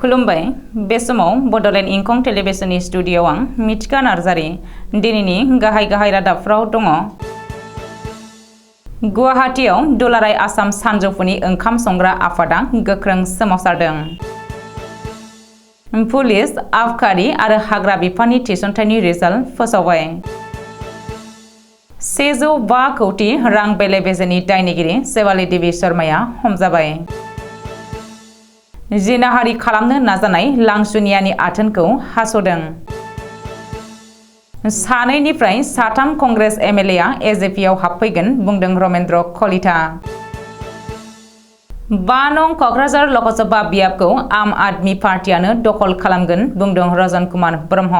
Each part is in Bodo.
खुलुमबाय बे समाव बडोलेण्ड इंखं टेलिभिजननि स्टुडिय'आव आं मिथिका नार्जारी दिनैनि गाहाय रादाबफोराव दङ। गुवाहाटीआव दुलाराय आसाम सानजौफुनि ओंखाम संग्रा आफादा गोख्रों सोमावसारदों। पुलिस, आबखारि आरो हाग्रा बिफाननि थिसनथायनि रिजाल्ट फोसावबाय। 105 कौटि रां बेले-बेजेनि दायनिगिरि शेवाली देवी शर्माया हमजाबाय। जिनाहारि खालामनो नाजानाय लांसुनियानि आथोनखौ हास'दों। सानैनिफ्राय साथाम कंग्रेस एमएलएआ एजेपिआव हाबफैगोन बुंदों रमेन्द्र कलिता। 5 नं क'क्राझार लकसभा बियाबखौ आम आदमी पार्टियानो दखल खालामगोन बुंदों रजन कुमार ब्रह्म।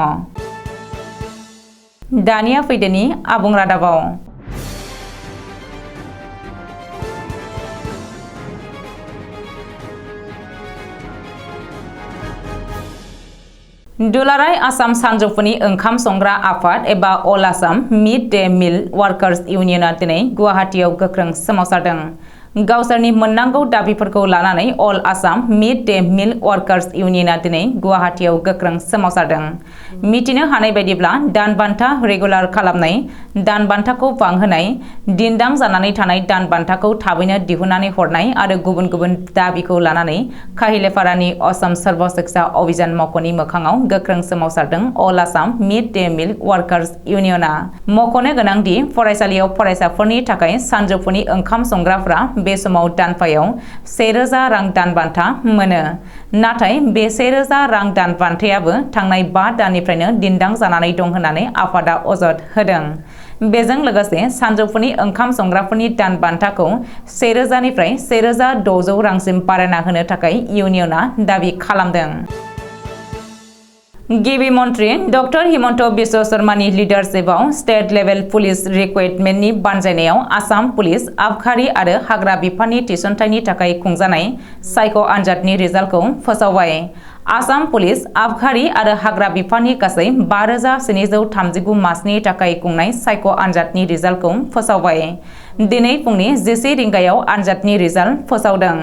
दानिया फैदोनि आबुं रादाबाव। दुलाराय आसाम सानजौफुनि ओंखाम संग्रा आफाद एबा अल आसाम मिड डे मिल वार्कार्स इउनियनआ दिनै गुवाहाटीआव गोख्रों सोमावसारदों। गावसोरनि मोननांगौ दाबिफोरखौ लानानै अल आसाम मिड डे मिल वार्कार्स इउनियनआ दिनै गुवाहाटीआव गोख्रों सोमावसारदों। मिथिनो हानाय बायदिब्ला दान बान्था रेगुलार खालामनाय, दान बान्थाखौ बांहोनाय, दिन्दां जानानै थानाय दान बान्थाखौ थाबैनो दिहुननानै हरनाय आरो गुबुन गुबुन दाबिखौ लानानै काहिलेपारानि असम सर्व शिक्षा अभियान मावख'नि मोखाङाव गोख्रों सोमावसारदों अल आसाम मिड डे मिल वार्कार्स इउनियनआ। मख'नो गोनांदि फरायसालियाव फरायसाफोरनि थाखाय सानजौफुनि ओंखाम संग्राफ्रा बे समाव दानफायाव 1000 रां दान बान्था मोनो। नाथाय बे 1000 रां दान बान्थायाबो थांनाय 5 दाननिफ्रायनो दिन्दां जानानै दं होननानै आफादा अजद होदों। बेजों लोगोसे सानजौफुनि ओंखाम संग्राफोरनि दान बान्थाखौ 1000 निफ्राय 1600 रांसिम बारायना होनो थाखाय इउनियनआ दाबि खालामदों। गिबि मन्त्रि डक्टर हिमन्त बिश्व शर्मानि लिडारशिपआव स्टेट लेभेल पुलिस रिक्रुटमेन्टनि बानजायनायाव आसाम पुलिस, आबखारि आरो हाग्रा बिफाननि थिसनथायनि थाखाय खुंजानाय सायख' आनजादनि रिजाल्टखौ फोसावबाय। आसाम पुलिस, आबखारि आरो हाग्रा बिफाननि गासै 5739 मासनि थाखाय खुंनाय सायख' आनजादनि रिजाल्टखौ फोसावबाय। दिनै फुंनि 11 रिंगायाव आनजादनि रिजाल्ट फोसावदों।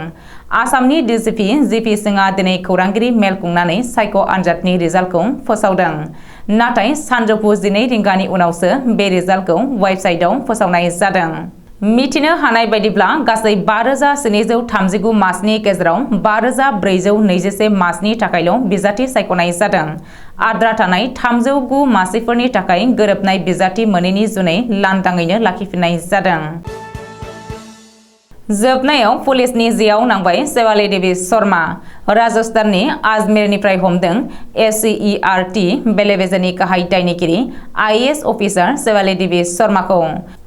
आसामनि डिजिपि जिपि सिंहआ दिनै खौरांगिरि मेल खुंनानै सायख' आनजादनि रिजाल्टखौ फोसावदों। नाथाय सानजौफु 12 रिंगानि उनावसो बे रिजाल्टखौ वेबसाइटआव फोसावनाय जादों। मिथिनो हानाय बायदिब्ला गासै 5739 मासनि गेजेराव 5421 मासनि थाखायल' बिजाथि सायख'नाय जादों। आद्रा थानाय 309 मासिफोरनि थाखाय गोरोबनाय बिजाथि मोनैनि जुनै लांदाङैनो लाखिफिननाय जादों। जोबनायाव पुलिसनि जेआव नांबाय शेवाली देवी शर्मा। राजस्थाननि आजमेरनिफ्राय हमदों एससीईआरटी बेले-बेजेनि गाहाय दायनिगिरि आईएएस अफिसार शेवाली देवी शर्माखौ।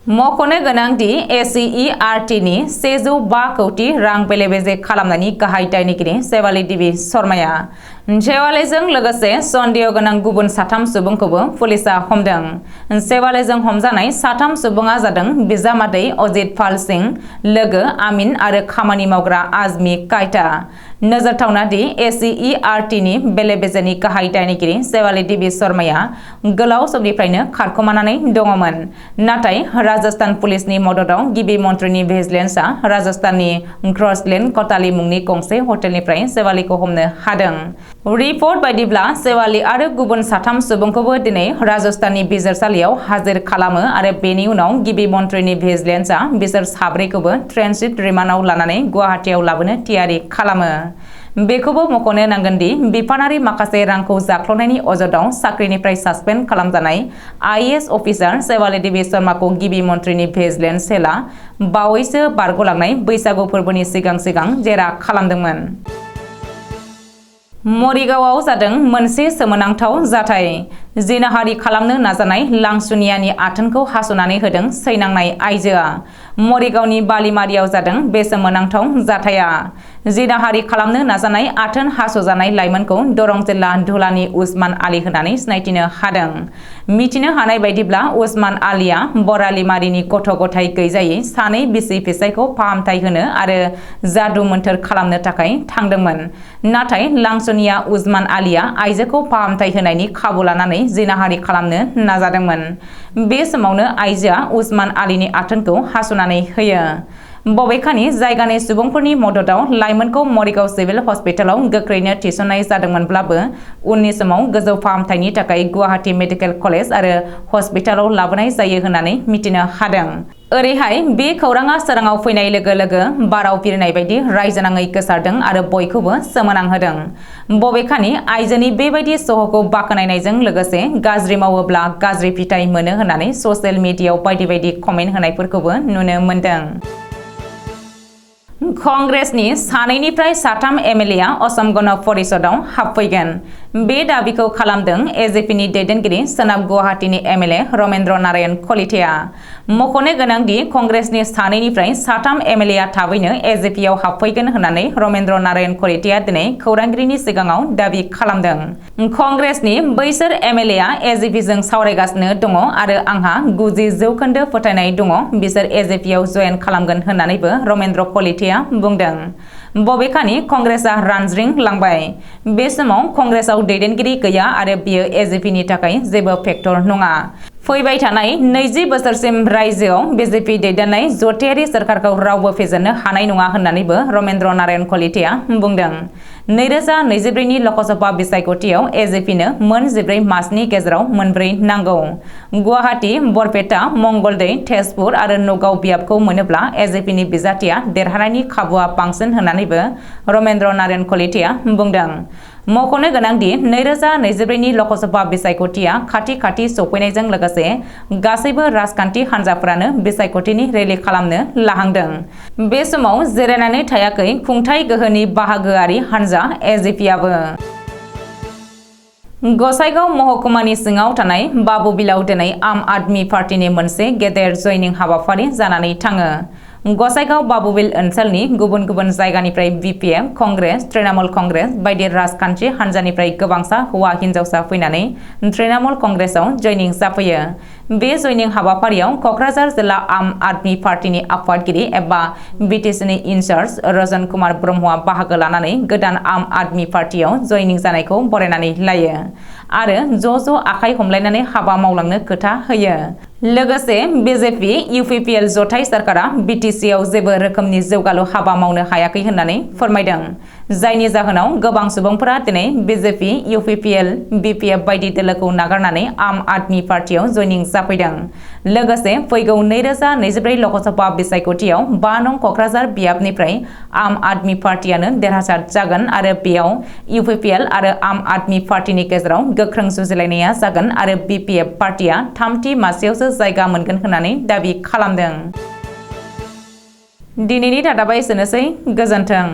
मख'नो गोनांदि एससीईआरटीनि 105 कौटि रां बेले-बेजे खालामनायनि गाहाय दायनिगिरि शेवाली देवी शर्माया। शेवालीजों लोगोसे सन्देह गोनां गुबुन 3 सुबुंखौबो पुलिसआ हमदों। शेवालीजों हमजानाय 3 सुबुङा जादों बिजामादै अजित पाल सिंह, लोगो आमिन आरो खामानि मावग्रा आजमी कायता। नोजोरथावना दि एससीईआरटीनि बेले-बेजेनि गाहाय दायनिगिरि शेवाली देवी शर्माया गोलाव समनिफ्रायनो खारखोमानानै दङमोन। नाथाय राजस्थान पुलिसनि मददाव गिबि मन्थ्रिनि भिजिलेन्सआ राजस्थाननि ग्रसलेन्ड कटाली मुंनि गंसे हटेलनिफ्राय शेवालीखौ हमनो हादों। रिपर्ट बायदिब्ला शेवाली आरो गुबुन 3 सुबुंखौबो दिनै राजस्थाननि बिजिरसालियाव हाजिर खालामो आरो बेनि उनाव गिबि मन्थ्रिनि भिजिलेन्सआ बिसोर 4खौबो ट्रेन्सिट रिमान्डआव लानानै गुवाहाटीआव लाबोनो थियारि खालामो। बेखौबो मख'नो नांगोन दि बिफानारि माखासे रांखौ जाख्ल'नायनि अजदआव साख्रिनिफ्राय सासपेन्ड खालामजानाय आईएएस अफिसार शेवाली देवी शर्माखौ गिबि मन्थ्रिनि भिजिलेन्स सेलआ बावैसो बारग'लांनाय बैसागु फोरबोनि सिगां जेरा खालामदोंमोन। मरिगावआव जादों मोनसे सोमोनांथाव जाथाय। जिनाहारि खालामनो नाजानाय लांसुनियानि आथोनखौ हास'नानै होदों सैनांनाय आइजोआ। मरिगावनि बालिमारियाव जादों बे सोमोनांथाव जाथाया। जिनाहारि खालामनो नाजानाय आथोन हास'जानाय लाइमोनखौ दरं जिल्ला धुलानि उस्मान आली होननानै सिनायथिनो हादों। मिथिनो हानाय बायदिब्ला उस्मान आलीया बरालिमारिनि गथ' गथाय गैजायै 2 बिसि फिसायखौ फाहामथाय होनो आरो जादु मोन्थोर खालामनो थाखाय थांदोंमोन। नाथाय लांसुनिया उस्मान आलीया आइजोखौ फाहामथाय होनायनि खाबु लानानै जिनाहारि खालामनो नाजादोंमोन। बे समावनो आइजोआ उस्मान आलीनि आथोनखौ हास'नानै होयो। बबेखानि जायगानि सुबुंफोरनि मददाव लाइमोनखौ मरिगाव सिभिल हस्पिटालाव गोख्रैनो थिसननाय जादोंमोनब्लाबो उननि समाव गोजौ फाहामथायनि थाखाय गुवाहाटी मेडिकेल कलेज आरो हस्पिटालाव लाबोनाय जायो होननानै मिथिनो हादों। ओरैहाय बे खौराङा सोराङाव फैनाय लोगो लोगो बाराव बिरनाय बायदि रायजोनाङै गोसारदों आरो बयखौबो सोमोनांहोदों। बबेखानि आइजोनि बेबायदि सहखौ बाख्नायनायजों लोगोसे गाज्रि मावोब्ला गाज्रि फिथाइ मोनो होननानै ससियेल मिडियायाव बायदि बायदि कमेन्ट होनायफोरखौबो नुनो मोन्दों। कंग्रेसनि सानैनिफ्राय साथाम एमएलएआ असम गण परिषदआव हाबफैगोन। बे दाबिखौ खालामदों एजेपिनि दैदेनगिरि सोनाब गुवाहाटीनि एमएलए रमेन्द्र नारायण कलिताया। मख'नो गोनांदि कंग्रेसनि सानैनिफ्राय साथाम एमएलएआ थाबैनो एजेपिआव हाबफैगोन होननानै रमेन्द्र नारायण कलिताया दिनै खौरांगिरिनि सिगाङाव दाबि खालामदों। कंग्रेसनि बैसोर एमएलएआ एजेपिजों सावरायगासिनो दङ आरो आंहा 90% फोथायनाय दङ बिसोर एजेपिआव जयेन खालामगोन होननानैबो रमेन्द्र कलिताया बुंदों। बबेखानि कंग्रेसआ रानज्रिंलांबाय। बे समाव कंग्रेसआव दैदेनगिरि गैया आरो बियो एजेपिनि थाखाय जेबो फेक्टर नङा। फैबाय थानाय 20 बोसोरसिम रायजोआव बिजेपि दैदेननाय जथायारि सोरखारखौ रावबो फेजेननो हानाय नङा होननानैबो रमेन्द्र नारायण कलिताया बुंदों। 2024 नि लकसभा बिसायख'थियाव एजेपिनो मोन 14 मासनि गेजेराव मोनब्रै नांगौ। गुवाहाटी, बरपेटा, मंगलदै, तेजपुर आरो नगाव बियाबखौ मोनोब्ला एजेपिनि बिजाथिया देरहानायनि खाबुआ बांसिन होननानैबो रमेन्द्र नारायण कलिताया बुंदों। मख'नो गोनांदि 2024 नि लकसभा बिसायख'थिया खाथि सौफैनायजों लोगोसे गासैबो राजखान्थि हान्जाफोरानो बिसायख'थिनि रेलि खालामनो लाहांदों। बे समाव जिरायनानै थायाखै खुंथाय गोहोनि बाहागोआरि हान्जा एजेपिआबो। गसाइगाव महकुमानि सिङाव थानाय बाबुबिलाव दिनै आम आदमी पार्टीनि मोनसे गेदेर जयनिं हाबाफारि जानानै थाङो। गसाइगाव बाबुबिल ओनसोलनि गुबुन गुबुन जायगानिफ्राय बिपिएफ, कंग्रेस, तृणमूल कंग्रेस बायदि राजखान्थि हान्जानिफ्राय गोबांसा हौवा हिन्जावसा फैनानै तृणमूल कंग्रेसआव जयनिं जाफैयो। बे जयनिं हाबाफारियाव क'क्राझार जिल्ला आम आदमी पार्टीनि आफादगिरि एबा बिटिसिनि इनचार्ज रजन कुमार ब्रह्मआ बाहागो लानानै गोदान आम आदमी पार्टीयाव जयनिं जानायखौ बरायनानै लायो आरो ज' आखाइ हमलायनानै हाबा मावलांनो खोथा होयो। लोगोसे बिजेपि इउपिपिएल जथाय सरकारा बिटिसिआव जेबो रोखोमनि जौगालु हाबा मावनो हायाखै होननानै फोरमायदों। जायनि जाहोनाव गोबां सुबुंफोरा दिनै बिजेपि, इउपिपिएल, बिपिएफ बायदि दोलोखौ नागारनानै आम आदमी पार्टीयाव जयनिं जाफैदों। लोगोसे फैगौ 2024 लकसभा बिसायख'थियाव 5 नं क'क्राझार बियाबनिफ्राय आम आदमी पार्टीयानो देरहासार जागोन आरो बेयाव इउपिपिएल आरो आम आदमी पार्टीनि गेजेराव गोख्रों जुजिलायनाया जागोन आरो बिपिएफ पार्टीया 3थि मासियावसो जायगा मोनगोन होननानै दाबि खालामदों। दिनैनि रादाबा एसेनोसै। गोजोन्थों।